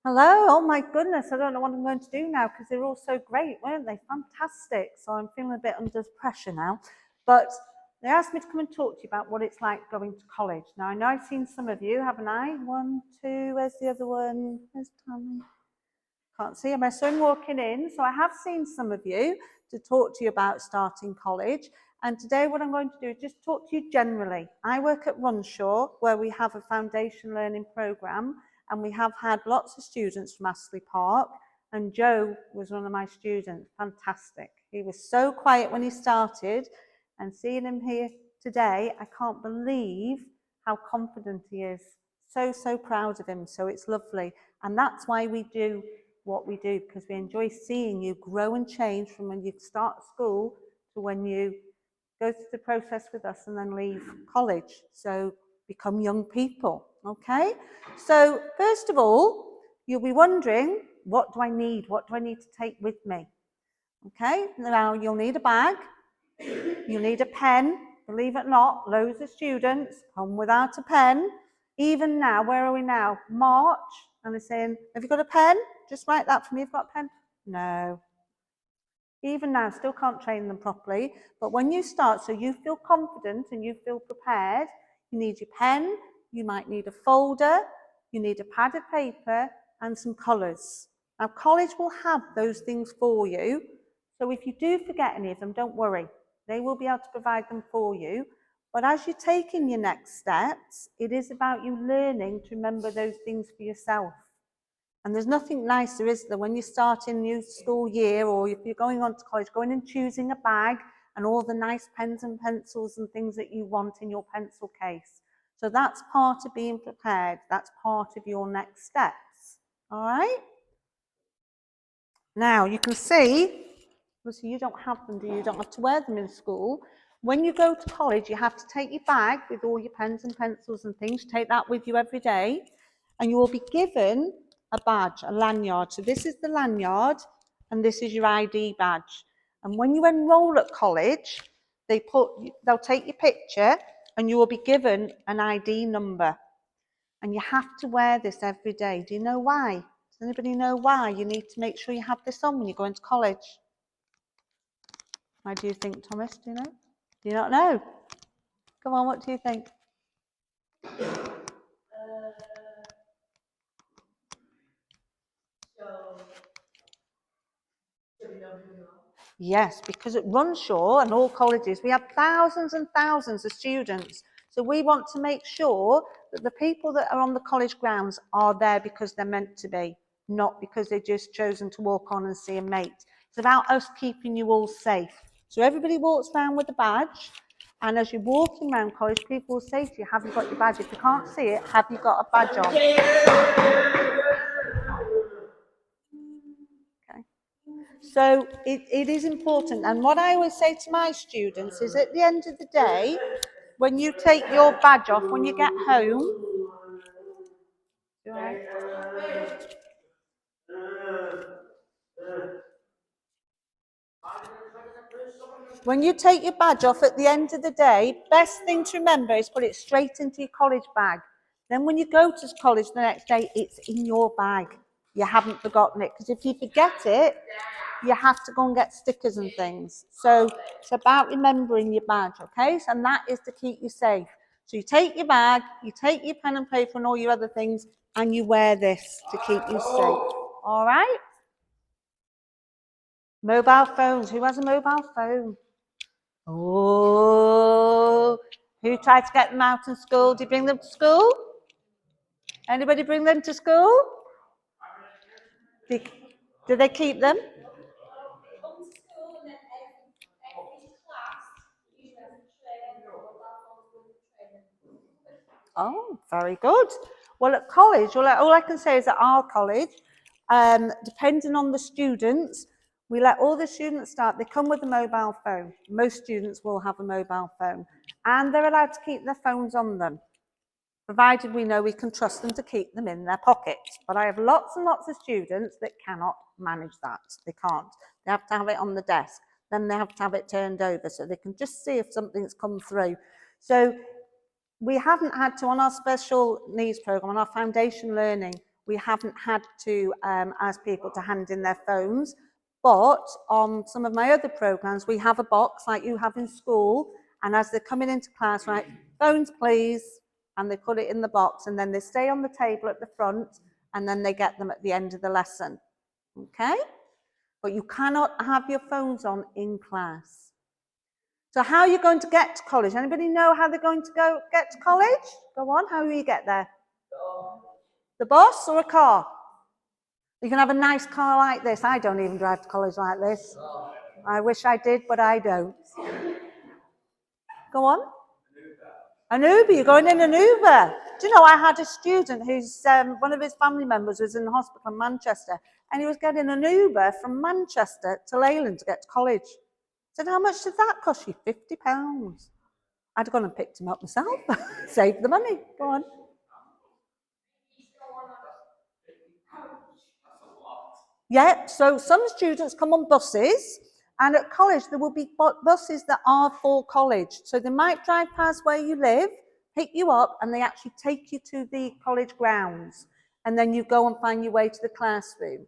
Hello, oh my goodness, I don't know what I'm going to do now because they're all so great, weren't they? Fantastic. So I'm feeling a bit under pressure now. But they asked me to come and talk to you about what it's like going to college. Now, I know I've seen some of you, haven't I? One, two, where's the other one? Where's Tommy? Can't see him. I saw him walking in. So I have seen some of you to talk to you about starting college. And today what I'm going to do is just talk to you generally. I work at Runshaw, where we have a foundation learning programme, and we have had lots of students from Astley Park, and Joe was one of my students. Fantastic. He was so quiet when he started, and seeing him here today, I can't believe how confident he is. So proud of him. So it's lovely. And that's why we do what we do, because we enjoy seeing you grow and change from when you start school to when you go through the process with us and then leave college. So become young people, okay? So first of all, you'll be wondering, what do I need? What do I need to take with me? Okay, now you'll need a bag, you'll need a pen. Believe it or not, loads of students come without a pen. Even now, where are we now? March, and they're saying, have you got a pen? Just write that for me, have you got a pen? No. Even now, still can't train them properly. But when you start, so you feel confident and you feel prepared, you need your pen, you might need a folder, you need a pad of paper and some colours. Now, college will have those things for you. So if you do forget any of them, don't worry. They will be able to provide them for you. But as you're taking your next steps, it is about you learning to remember those things for yourself. And there's nothing nicer, is there, when you start a new school year, or if you're going on to college, going and choosing a bag and all the nice pens and pencils and things that you want in your pencil case. So that's part of being prepared. That's part of your next steps. All right? Now, you can see, obviously you don't have them, do you? You don't have to wear them in school. When you go to college, you have to take your bag with all your pens and pencils and things. Take that with you every day. And you will be given a badge, a lanyard. So this is the lanyard, and this is your ID badge. And when you enroll at college, they'll take your picture, and you will be given an ID number. And you have to wear this every day. Do you know why? Does anybody know why you need to make sure you have this on when you go into college? Why do you think, Thomas? Do you know? Do you not know? Come on, what do you think? Yes, because at Runshaw and all colleges, we have thousands and thousands of students. So we want to make sure that the people that are on the college grounds are there because they're meant to be, not because they've just chosen to walk on and see a mate. It's about us keeping you all safe. So everybody walks around with a badge, and as you're walking around college, people will say to you, have you got your badge? If you can't see it, have you got a badge on? Okay. So it is important. And what I always say to my students is, at the end of the day, when you take your badge off, when you get home, when you take your badge off at the end of the day, best thing to remember is put it straight into your college bag. Then when you go to college the next day, it's in your bag. You haven't forgotten it. Because if you forget it, you have to go and get stickers and things. So it's about remembering your badge, okay? And that is to keep you safe. So you take your bag, you take your pen and paper and all your other things, and you wear this to keep you safe. All right? Mobile phones. Who has a mobile phone? Oh, who tried to get them out in school? Did you bring them to school? Anybody bring them to school? Do they keep them? Oh, very good. Well, at college, all I can say is at our college, depending on the students, we let all the students start. They come with a mobile phone. Most students will have a mobile phone. And they're allowed to keep their phones on them, provided we know we can trust them to keep them in their pockets. But I have lots and lots of students that cannot manage that. They can't. They have to have it on the desk. Then they have to have it turned over so they can just see if something's come through. So we haven't had to, on our special needs programme, on our foundation learning, we haven't had to ask people to hand in their phones. But on some of my other programs, we have a box like you have in school. And as they're coming into class, right, phones please, and they put it in the box, and then they stay on the table at the front, and then they get them at the end of the lesson. Okay? But you cannot have your phones on in class. So how are you going to get to college? Anybody know how they're going to get to college? Go on, how will you get there? The bus or a car? You can have a nice car like this. I don't even drive to college like this. I wish I did, but I don't. Go on. An Uber, you're going in an Uber. Do you know, I had a student who's, one of his family members was in the hospital in Manchester, and he was getting an Uber from Manchester to Leyland to get to college. I said, how much did that cost you? £50. I'd gone and picked him up myself, saved the money. Go on. Yeah, so some students come on buses, and at college there will be buses that are for college. So they might drive past where you live, pick you up, and they actually take you to the college grounds. And then you go and find your way to the classroom.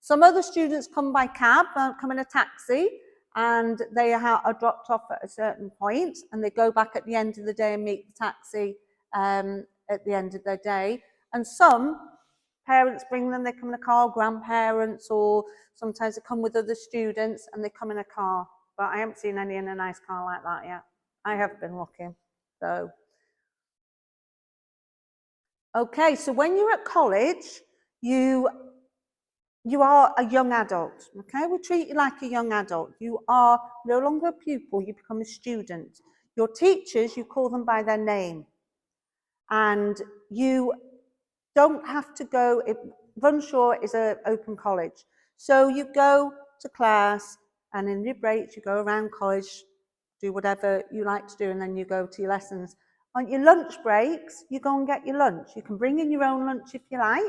Some other students come by cab, come in a taxi, and they are dropped off at a certain point, and they go back at the end of the day and meet the taxi at the end of their day. And some parents bring them, they come in a car, grandparents, or sometimes they come with other students and they come in a car. But I haven't seen any in a nice car like that yet. I have been looking. So, okay, so when you're at college, you are a young adult, okay? We treat you like a young adult. You are no longer a pupil, you become a student. Your teachers, you call them by their name. And you don't have to go, Runshaw is an open college. So you go to class, and in your breaks, you go around college, do whatever you like to do, and then you go to your lessons. On your lunch breaks, you go and get your lunch. You can bring in your own lunch if you like,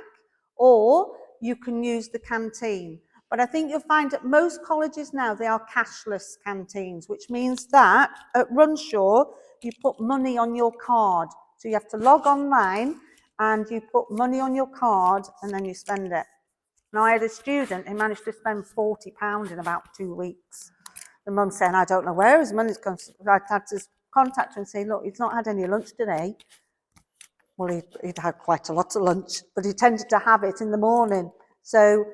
or you can use the canteen. But I think you'll find at most colleges now, they are cashless canteens, which means that at Runshaw, you put money on your card. So you have to log online, and you put money on your card, and then you spend it. Now, I had a student who managed to spend £40 in about 2 weeks. The mum saying, I don't know where his money's gone. I had to contact her and say, look, he's not had any lunch today. Well, he'd had quite a lot of lunch, but he tended to have it in the morning. So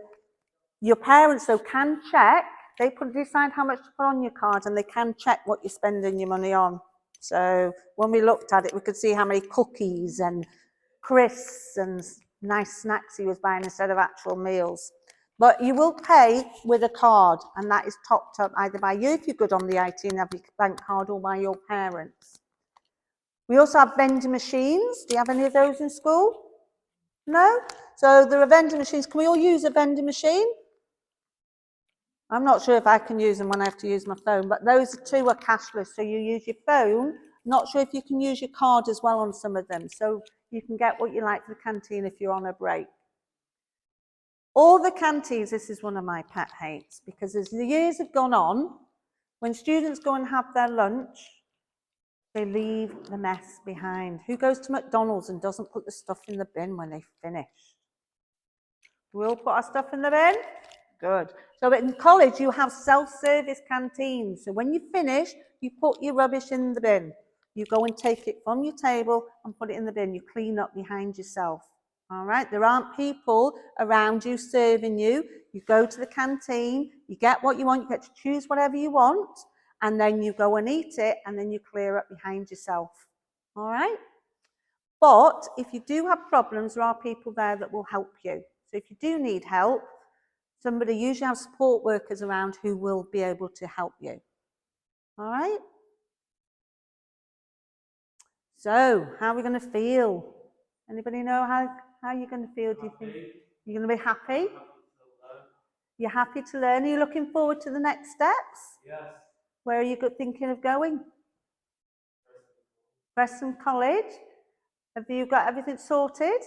your parents, though, can check. They decide how much to put on your card, and they can check what you're spending your money on. So when we looked at it, we could see how many cookies and crisps and nice snacks he was buying instead of actual meals. But you will pay with a card, and that is topped up either by you if you're good on the IT and have your bank card, or by your parents. We also have vending machines. Do you have any of those in school? No? So there are vending machines. Can we all use a vending machine? I'm not sure if I can use them when I have to use my phone, but those two are cashless. So you use your phone. Not sure if you can use your card as well on some of them. So you can get what you like for the canteen if you're on a break. All the canteens, this is one of my pet hates, because as the years have gone on, when students go and have their lunch, they leave the mess behind. Who goes to McDonald's and doesn't put the stuff in the bin when they finish? We all put our stuff in the bin? Good. So in college, you have self-service canteens. So when you finish, you put your rubbish in the bin. You go and take it from your table and put it in the bin. You clean up behind yourself. All right? There aren't people around you serving you. You go to the canteen, you get what you want, you get to choose whatever you want, and then you go and eat it, and then you clear up behind yourself. All right? But if you do have problems, there are people there that will help you. So if you do need help, somebody usually has support workers around who will be able to help you. All right? So, how are we going to feel? Anybody know how you're going to feel, do you think? You're going to be happy? You're happy to learn? Are you looking forward to the next steps? Yes. Where are you thinking of going? Preston College. Have you got everything sorted?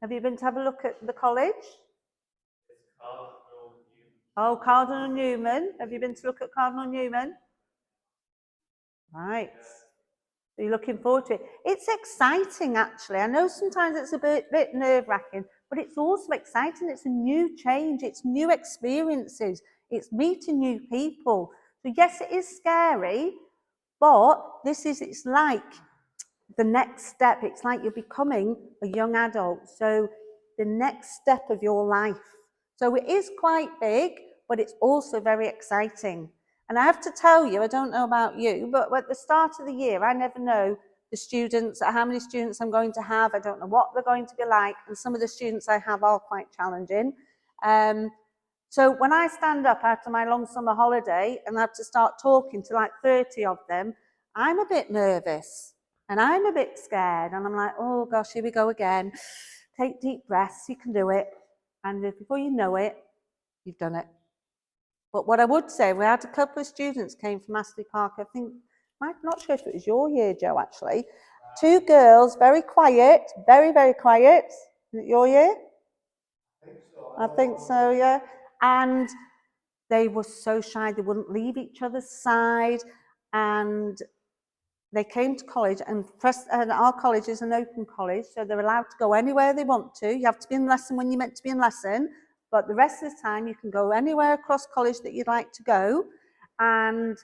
Have you been to have a look at the college? Oh, Cardinal Newman. Have you been to look at Cardinal Newman? Right. Are you looking forward to it? It's exciting, actually. I know sometimes it's a bit nerve-wracking, but it's also exciting. It's a new change. It's new experiences. It's meeting new people. So yes, it is scary, but it's like the next step. It's like you're becoming a young adult. So the next step of your life. So it is quite big, but it's also very exciting. And I have to tell you, I don't know about you, but at the start of the year, I never know the students, how many students I'm going to have. I don't know what they're going to be like. And some of the students I have are quite challenging. So when I stand up after my long summer holiday and I have to start talking to like 30 of them, I'm a bit nervous and I'm a bit scared. And I'm like, oh gosh, here we go again. Take deep breaths, you can do it. And before you know it, you've done it. But what I would say, we had a couple of students came from Astley Park. I think, I'm not sure if it was your year, Joe, actually. 2 girls, very quiet, very, very quiet. Is it your year? I think so, yeah. And they were so shy, they wouldn't leave each other's side. And they came to college, and our college is an open college, so they're allowed to go anywhere they want to. You have to be in lesson when you're meant to be in lesson, but the rest of the time you can go anywhere across college that you'd like to go. And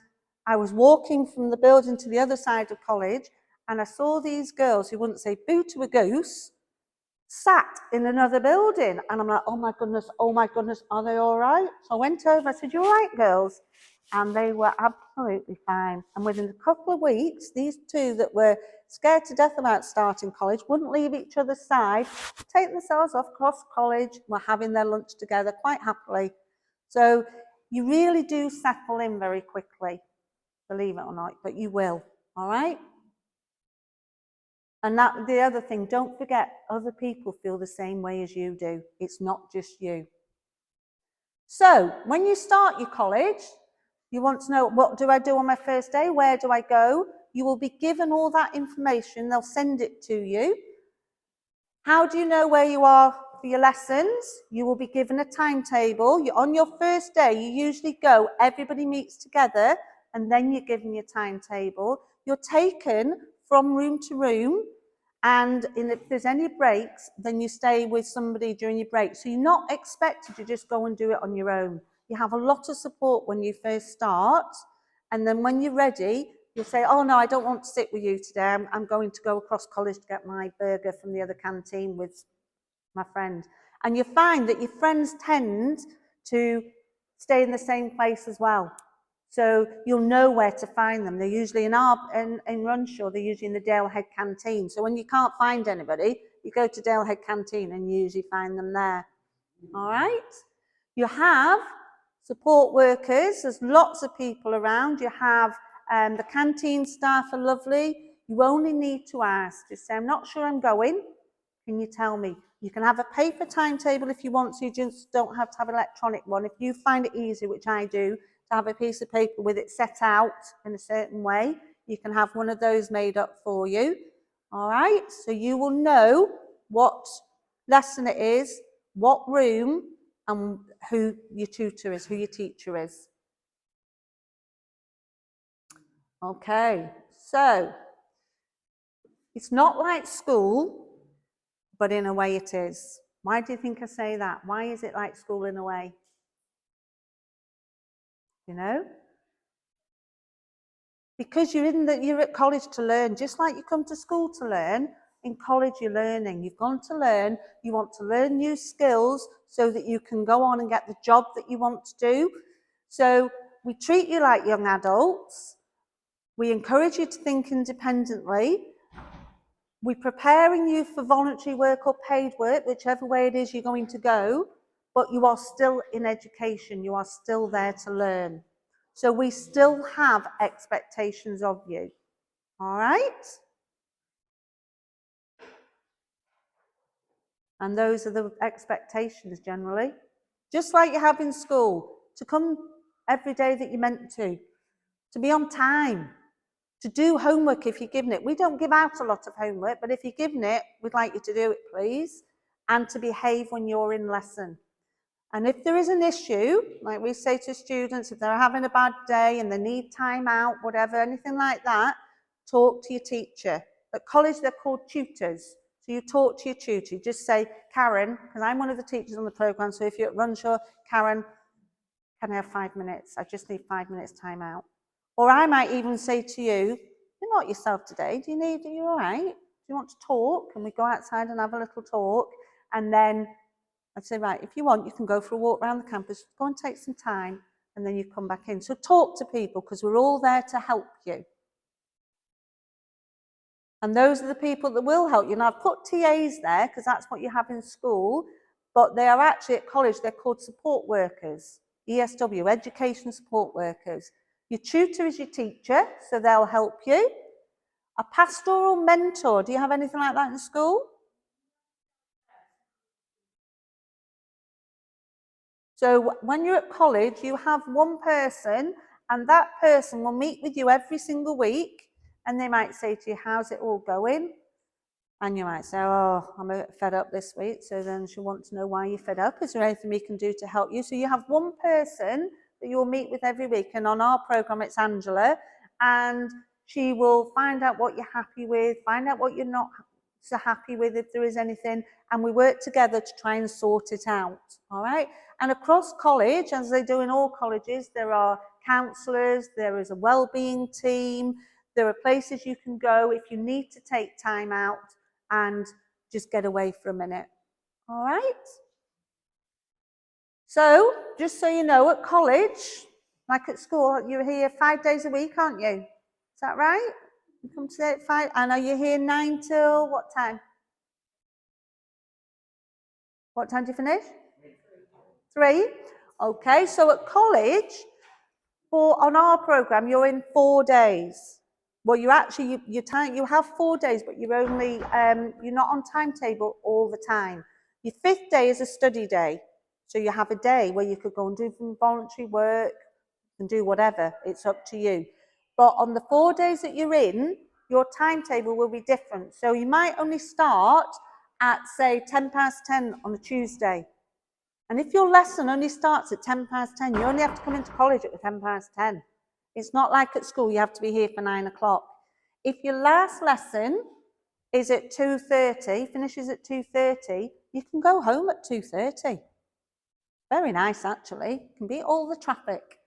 I was walking from the building to the other side of college, and I saw these girls who wouldn't say boo to a goose, sat in another building. And I'm like, oh my goodness, are they all right? So I went over, I said, you all right, girls? And they were absolutely fine. And within a couple of weeks, these 2 that were scared to death about starting college wouldn't leave each other's side, take themselves off across college, were having their lunch together quite happily. So you really do settle in very quickly, believe it or not, but you will, all right? And that the other thing, don't forget, other people feel the same way as you do. It's not just you. So when you start your college, you want to know, what do I do on my first day? Where do I go? You will be given all that information. They'll send it to you. How do you know where you are for your lessons? You will be given a timetable. On your first day, you usually go, everybody meets together, and then you're given your timetable. You're taken from room to room, and if there's any breaks, then you stay with somebody during your break. So you're not expected to just go and do it on your own. You have a lot of support when you first start, and then when you're ready, you'll say, oh no, I don't want to sit with you today. I'm going to go across college to get my burger from the other canteen with my friend. And you find that your friends tend to stay in the same place as well. So you'll know where to find them. They're usually in Runshaw, they're usually in the Dalehead canteen. So when you can't find anybody, you go to Dalehead canteen and you usually find them there. All right? You have support workers. There's lots of people around. You have the canteen staff are lovely. You only need to ask. Just say, I'm not sure I'm going. Can you tell me? You can have a paper timetable if you want to. You just don't have to have an electronic one. If you find it easy, which I do, to have a piece of paper with it set out in a certain way, you can have one of those made up for you. All right? So you will know what lesson it is, what room, and who your tutor is, who your teacher is. Okay, so it's not like school, but in a way it is. Why do you think I say that? Why is it like school in a way? You know? Because you're at college to learn, just like you come to school to learn. In college, you're learning. You've gone to learn. You want to learn new skills so that you can go on and get the job that you want to do. So we treat you like young adults. We encourage you to think independently. We're preparing you for voluntary work or paid work, whichever way it is you're going to go, but you are still in education. You are still there to learn. So we still have expectations of you. All right? And those are the expectations generally. Just like you have in school, to come every day that you're meant to be on time, to do homework if you're given it. We don't give out a lot of homework, but if you're given it, we'd like you to do it, please. And to behave when you're in lesson. And if there is an issue, like we say to students, if they're having a bad day and they need time out, whatever, anything like that, talk to your teacher. At college, they're called tutors. So you talk to your tutor. You just say, Karen, because I'm one of the teachers on the programme, so if you're at Runshaw, Karen, can I have 5 minutes? I just need 5 minutes time out. Or I might even say to you, you're not yourself today. Are you all right? Do you want to talk? Can we go outside and have a little talk? And then I'd say, right, if you want, you can go for a walk around the campus, go and take some time, and then you come back in. So talk to people, because we're all there to help you. And those are the people that will help you. Now, I've put TAs there, because that's what you have in school, but they are actually at college, they're called support workers, ESW, education support workers. Your tutor is your teacher, so they'll help you. A pastoral mentor, do you have anything like that in school? So when you're at college, you have one person, and that person will meet with you every single week, and they might say to you, how's it all going? And you might say, oh, I'm a bit fed up this week. So then she'll want to know why you're fed up. Is there anything we can do to help you? So you have one person that you'll meet with every week. And on our programme, it's Angela. And she will find out what you're happy with, find out what you're not so happy with, if there is anything. And we work together to try and sort it out. All right? And across college, as they do in all colleges, there are counsellors, there is a wellbeing team, there are places you can go if you need to take time out and just get away for a minute. All right? So, just so you know, at college, like at school, you're here 5 days a week, aren't you? Is that right? You come today at 5, and are you here 9 till what time? What time do you finish? 3. Okay, so at college, on our programme, you're in 4 days. Well, you actually, you have 4 days, but you're not on timetable all the time. Your 5th day is a study day. So you have a day where you could go and do some voluntary work and do whatever. It's up to you. But on the 4 days that you're in, your timetable will be different. So you might only start at, say, 10:10 on a Tuesday. And if your lesson only starts at 10:10, you only have to come into college at 10:10. It's not like at school, you have to be here for 9 o'clock. If your last lesson is at 2:30, finishes at 2:30, you can go home at 2:30. Very nice, actually. You can beat all the traffic.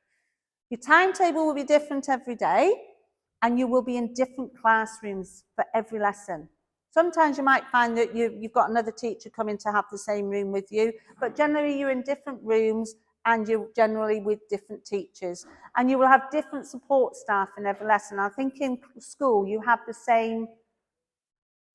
Your timetable will be different every day, and you will be in different classrooms for every lesson. Sometimes you might find that you've got another teacher coming to have the same room with you, but generally you're in different rooms and you're generally with different teachers. And you will have different support staff in every lesson. I think in school you have the same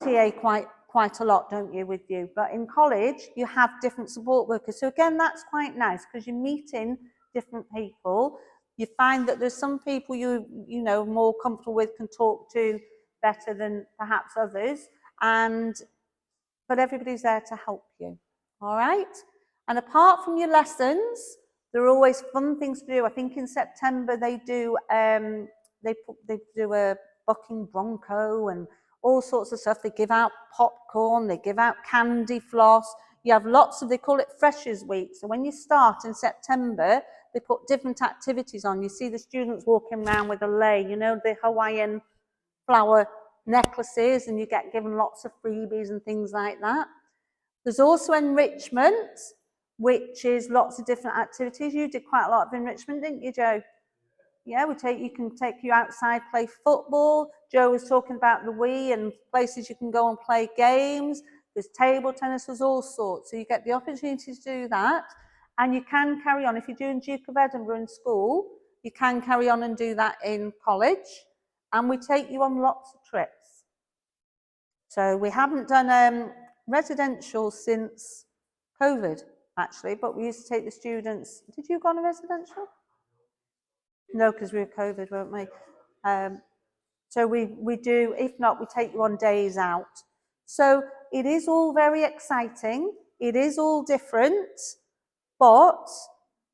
TA quite a lot, don't you, with you? But in college, you have different support workers. So again, that's quite nice because you're meeting different people. You find that there's some people you know more comfortable with, can talk to better than perhaps others, but everybody's there to help you. All right. And apart from your lessons, there are always fun things to do. I think in September they do a bucking bronco and all sorts of stuff. They give out popcorn, they give out candy floss. You have lots of, they call it Freshers Week. So when you start in September, they put different activities on. You see the students walking around with a lei, you know, the Hawaiian flower necklaces, and you get given lots of freebies and things like that. There's also enrichment, which is lots of different activities. You did quite a lot of enrichment, didn't you, Joe? Yeah, you can take you outside, play football. Joe was talking about the Wii and places you can go and play games. There's table tennis, there's all sorts. So you get the opportunity to do that. And you can carry on. If you're doing Duke of Edinburgh in school, you can carry on and do that in college. And we take you on lots of trips. So we haven't done residential since COVID, actually, but we used to take the students. Did you go on a residential? No, because we were COVID, weren't we? So we do, if not, we take you on days out. So it is all very exciting. It is all different, but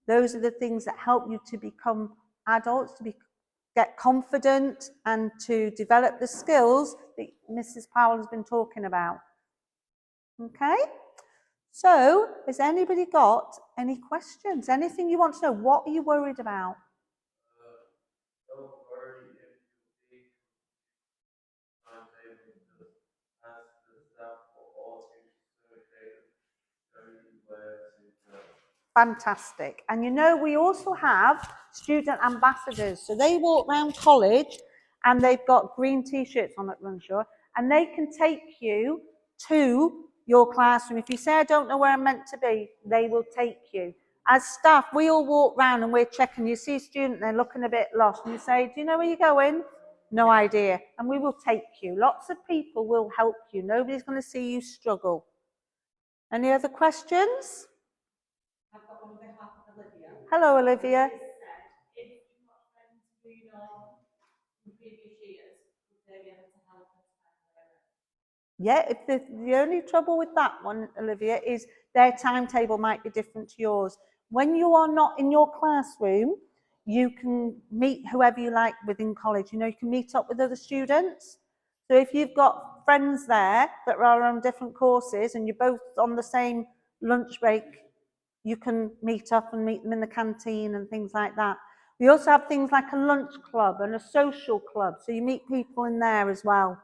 those are the things that help you to become adults, get confident and to develop the skills that Mrs. Powell has been talking about. Okay? So, has anybody got any questions? Anything you want to know? What are you worried about? Fantastic. And you know, we also have student ambassadors. So they walk around college and they've got green t-shirts on at Runshaw, and they can take you to your classroom. If you say, I don't know where I'm meant to be, they will take you. As staff, we all walk around and we're checking. You see a student, they're looking a bit lost, and you say, do you know where you're going? No idea. And we will take you. Lots of people will help you. Nobody's going to see you struggle. Any other questions? I've got one on behalf of Olivia. Hello, Olivia. If you've got friends who you know from previous years, would they be able to help us find their Yeah, if the only trouble with that one, Olivia, is their timetable might be different to yours. When you are not in your classroom, you can meet whoever you like within college. You know, you can meet up with other students. So if you've got friends there that are on different courses and you're both on the same lunch break, you can meet up and meet them in the canteen and things like that. We also have things like a lunch club and a social club. So you meet people in there as well.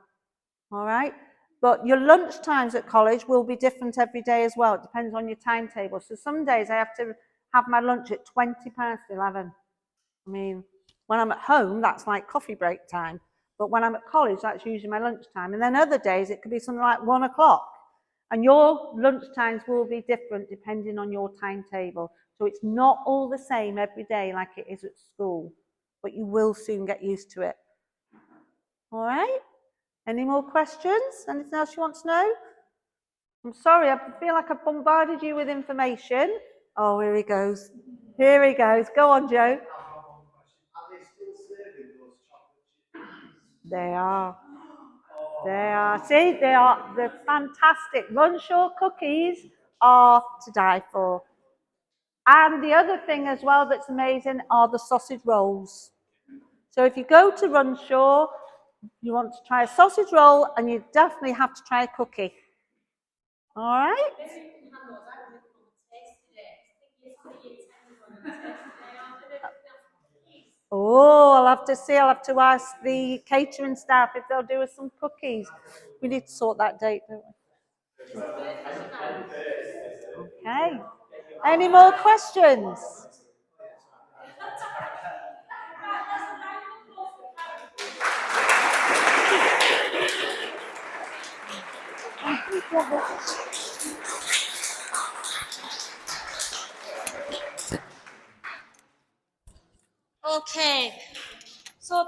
All right. But your lunch times at college will be different every day as well. It depends on your timetable. So some days I have to have my lunch at 11:20. I mean, when I'm at home, that's like coffee break time. But when I'm at college, that's usually my lunch time. And then other days, it could be something like 1 o'clock. And your lunch times will be different depending on your timetable. So it's not all the same every day like it is at school. But you will soon get used to it. All right? Any more questions? Anything else you want to know? I'm sorry, I feel like I've bombarded you with information. Oh, here he goes. Here he goes. Go on, Joe. Are they still serving those chocolate chips? They are. They are. See, they are. They're fantastic. Runshaw cookies are to die for. And the other thing as well that's amazing are the sausage rolls. So if you go to Runshaw, you want to try a sausage roll, and you definitely have to try a cookie. All right? Maybe you can hand those out with a taste today. I think it's the 10 one. Oh, I'll have to see. I'll have to ask the catering staff if they'll do us some cookies. We need to sort that date, don't we? Okay. Any more questions? Okay, so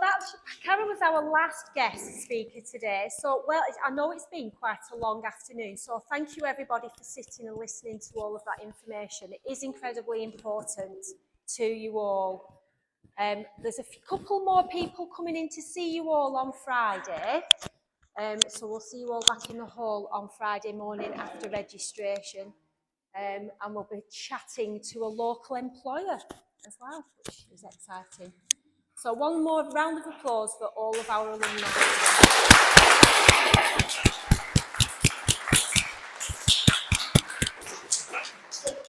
Karan was our last guest speaker today. So, well, I know it's been quite a long afternoon, so thank you everybody for sitting and listening to all of that information. It is incredibly important to you all. There's a couple more people coming in to see you all on Friday. So we'll see you all back in the hall on Friday morning after registration. And we'll be chatting to a local employer as well, which is exciting. So one more round of applause for all of our alumni.